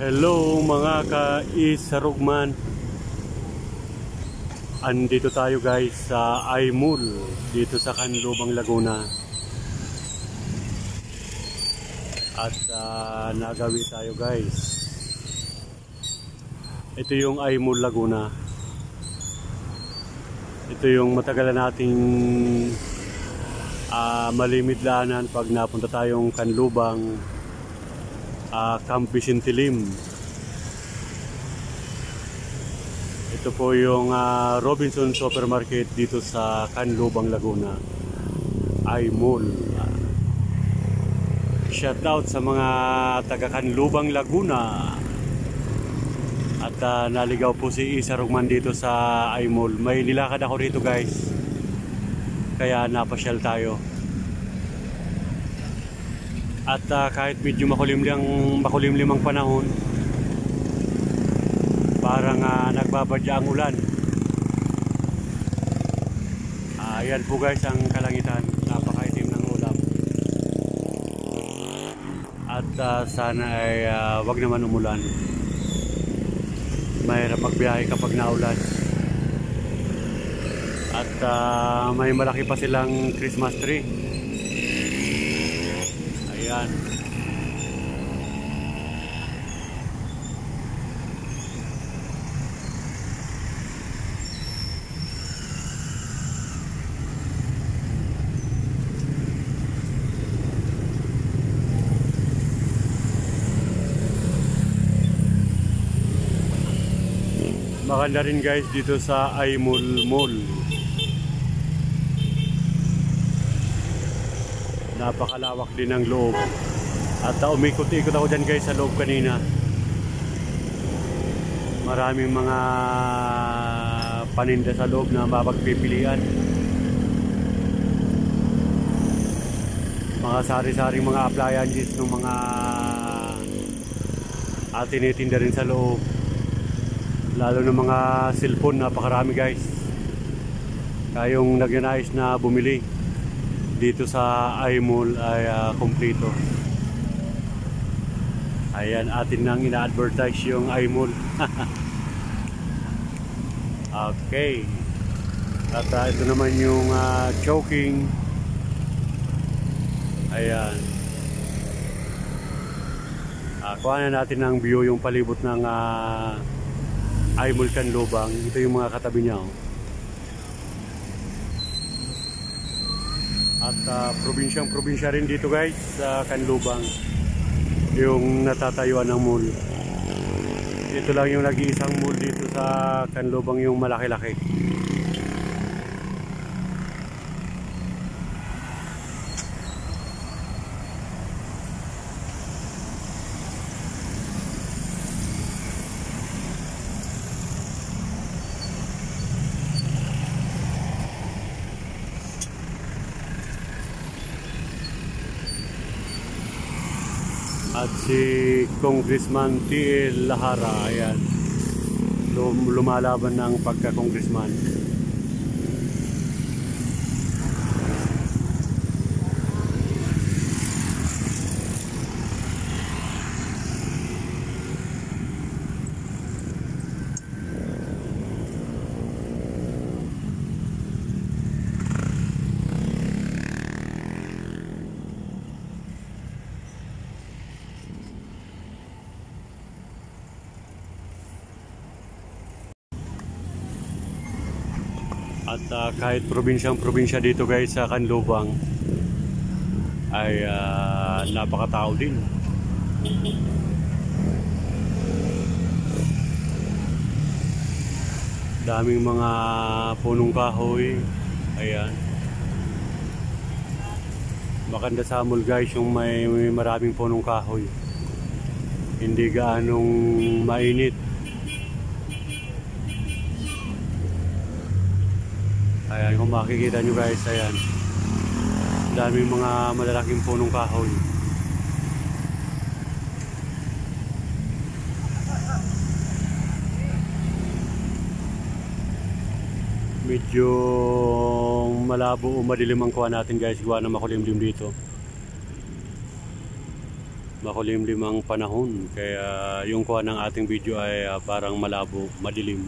Hello mga ka-isarugman. Andito tayo guys sa Aymul, dito sa Canlubang, Laguna. At nagawi tayo guys. Ito yung Aymul, Laguna. Ito yung matagalan nating malimit-laanan pag napunta tayong Canlubang, Camp Bisintilim. Ito po yung Robinson Supermarket dito sa Canlubang, Laguna, Aymul. Shout out sa mga taga Canlubang, Laguna. At naligaw po si Isarugman dito sa Aymul. May nilakad ako rito guys, kaya napasyal tayo. At kahit medyo makulimlim ang panahon, parang nagbabadya ang ulan. Ayan po guys ang kalangitan, napakaitim ng ulap. At sana ay wag naman umulan. Mahirap magbiyahe kapag naulan. At may malaki pa silang Christmas tree. Ayan. Maganda rin guys dito sa Aymul Mall. Napakalawak din ang loob. At umikot-ikot ako dyan guys sa loob kanina. Maraming mga paninda sa loob na mapagpipilian. Mga sari-saring mga appliances ng mga tinitinda rin sa loob. Lalo ng mga cellphone, napakarami guys. Kayong nagnanais na bumili dito sa Aymul ay kompleto. Ayan, atin nang ina-advertise yung Aymul. Okay. At ito naman yung choking. Ayan. Kuha na natin ng view yung palibot ng Aymul Canlubang. Ito yung mga katabi niya. At probinsya rin dito guys sa Canlubang, yung natatayuan ng mall. Ito lang yung nag-iisang mall dito sa Canlubang, yung malaki-laki. At si Congressman T.L. Lahara, ayan, lumalaban ng pagka-congressman. At kahit probinsya dito guys sa Canlubang ay napakatao din. Daming mga punong kahoy. Ayan. Maganda sa mall guys yung may maraming punong kahoy. Hindi gaanong mainit. Ayan, kung makikita nyo guys, ayan, daming mga malalaking punong kahoy. Medyo malabo o madilim ang kuha natin guys, gawa na makulimlim dito. makulimlim ang panahon, kaya yung kuha ng ating video ay parang malabo, madilim.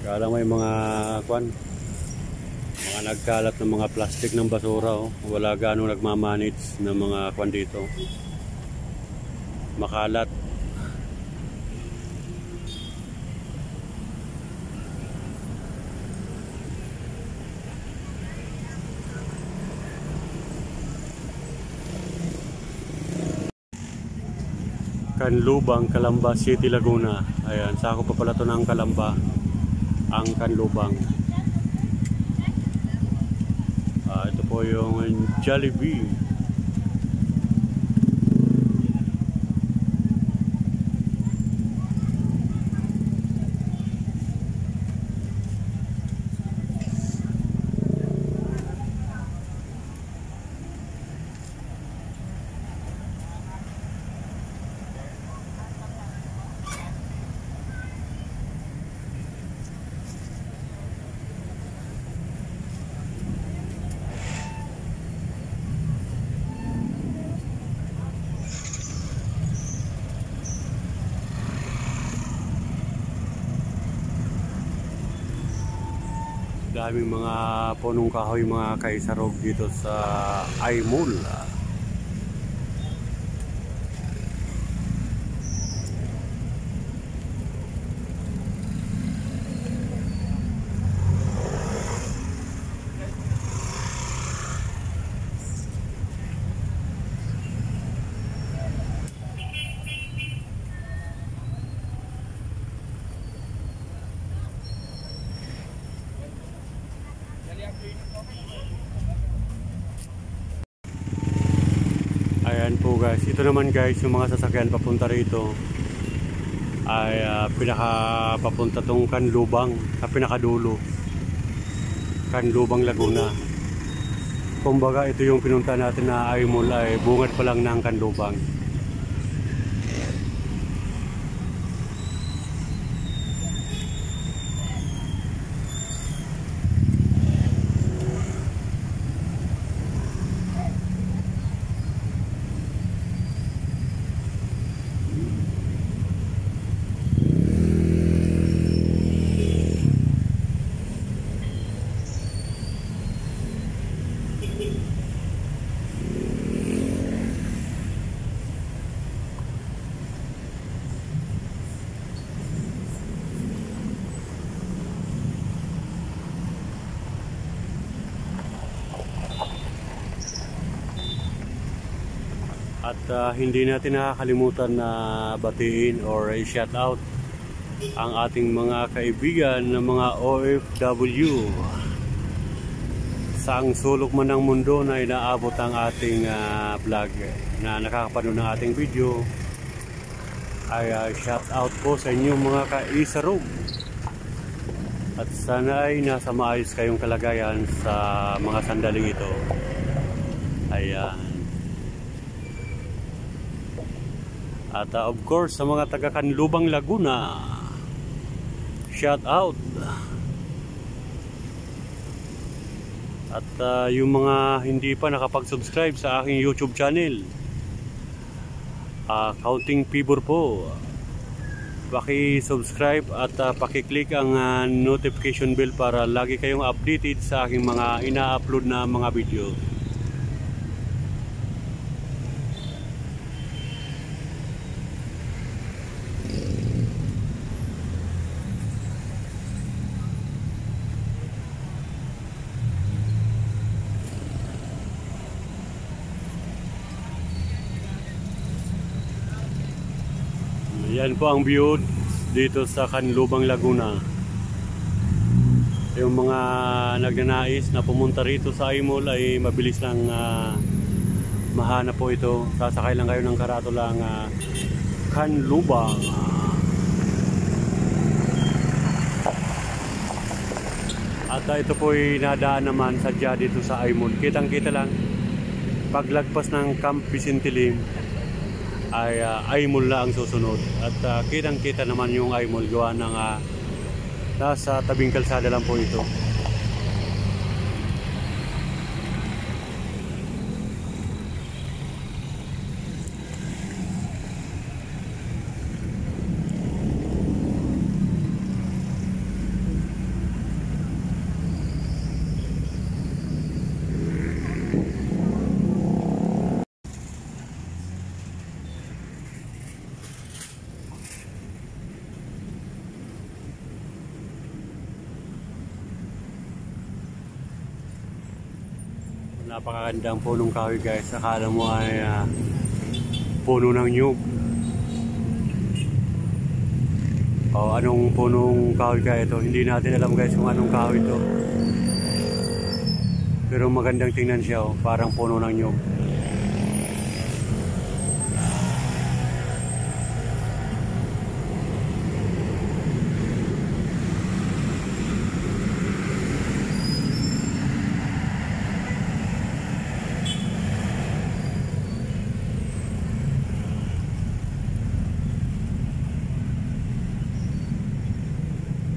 Kaya lang may mga mga nagkalat ng mga plastic ng basura, oh. Wala ganong nagmamanage ng mga dito. Makalat. Canlubang, Calamba City, Laguna. Ayan, sakop pa pala ito ng Calamba, ang Canlubang. Ito po yung Jollibee. Daming mga punong kahoy, mga kaisarog dito sa Aimol. Ayan po guys, ito naman guys yung mga sasakyan papunta rito ay papunta tong Canlubang sa pinakadulo, Canlubang, Laguna. Kumbaga ito yung pinunta natin na Aimol ay bungad pa lang ng Canlubang. At hindi natin nakakalimutan na batiin or shout out ang ating mga kaibigan ng mga OFW sa ang sulok man ng mundo na inaabot ang ating vlog, na nakakapanood ng ating video. Ay shout out po sa inyo mga kaisarog, at sana ay nasa maayos kayong kalagayan sa mga sandaling ito. Ayan. At of course sa mga taga Canlubang, Laguna, shout out. At yung mga hindi pa nakapag-subscribe sa aking YouTube channel, Counting Pibor po, paki-subscribe at paki-click ang notification bell para lagi kayong updated sa aking mga ina-upload na mga video. Yan po ang view dito sa Canlubang, Laguna. Yung mga nagnanais na pumunta rito sa Aimol ay mabilis lang mahanap po ito. Sasakay lang kayo ng karatulang Canlubang. At ito po ay nadaan naman sadya dito sa Aimol. Kitang kita lang paglagpas ng Camp Vicente Lim ay Aimol na ang susunod. At kitang kita naman yung Aimol gawa ng nasa tabing kalsada lang po ito. Napakagandang punong kahoy guys. Akala mo ay puno ng nyug. O anong punong kahoy kaya ito? Hindi natin alam guys kung anong kahoy ito. Pero magandang tingnan siya, parang puno ng nyug.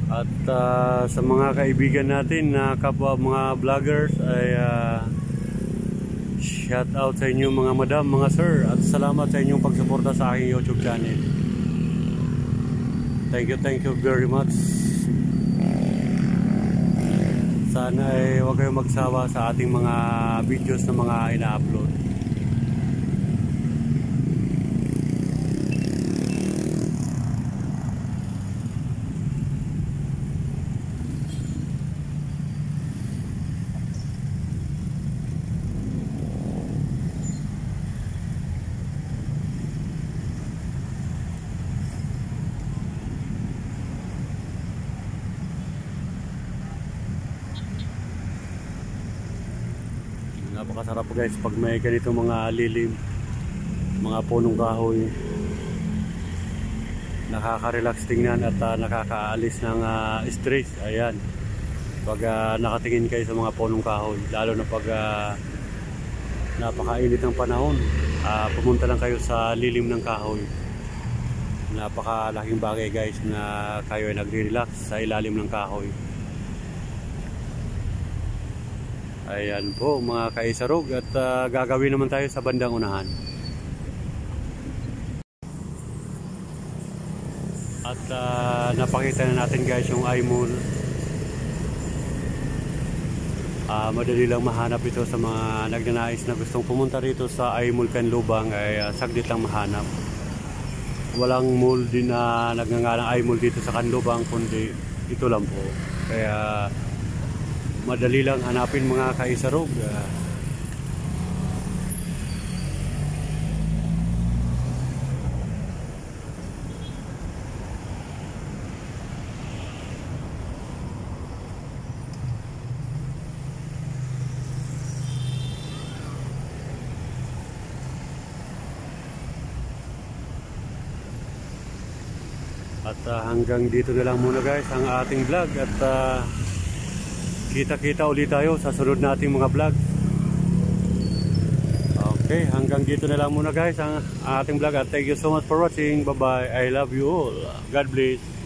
At sa mga kaibigan natin na kapwa mga vloggers ay shout out sa inyo mga madam, mga sir, at salamat sa inyong pagsuporta sa aking YouTube channel. Thank you very much. Sana ay huwag kayong magsawa sa ating mga videos na mga ina-upload. Napakasarap guys pag may ganito mga lilim, mga punong kahoy. Nakaka-relax tingnan at nakakaalis ng stress. Ayan, pag nakatingin kayo sa mga punong kahoy, lalo na pag napakainit ng panahon, pumunta lang kayo sa lilim ng kahoy. Napakalaking bagay guys na kayo ay nagre-relax sa ilalim ng kahoy. Ayan po mga kaisarog, at gagawin naman tayo sa bandang unahan. At napakita na natin guys yung Aimol. Madali lang mahanap ito sa mga nagnanais na gustong pumunta rito sa Aimol Canlubang, ay saglit lang mahanap. Walang mall din na nagngangalang Aimol dito sa Canlubang, kundi ito lang po. Kaya madali lang hanapin mga kaisarog. At hanggang dito na lang muna guys ang ating vlog, at kita-kita ulit tayo sa sunod nating mga vlog. Okay, hanggang dito na lang muna guys ang ating vlog, at thank you so much for watching. Bye bye, I love you all, God bless.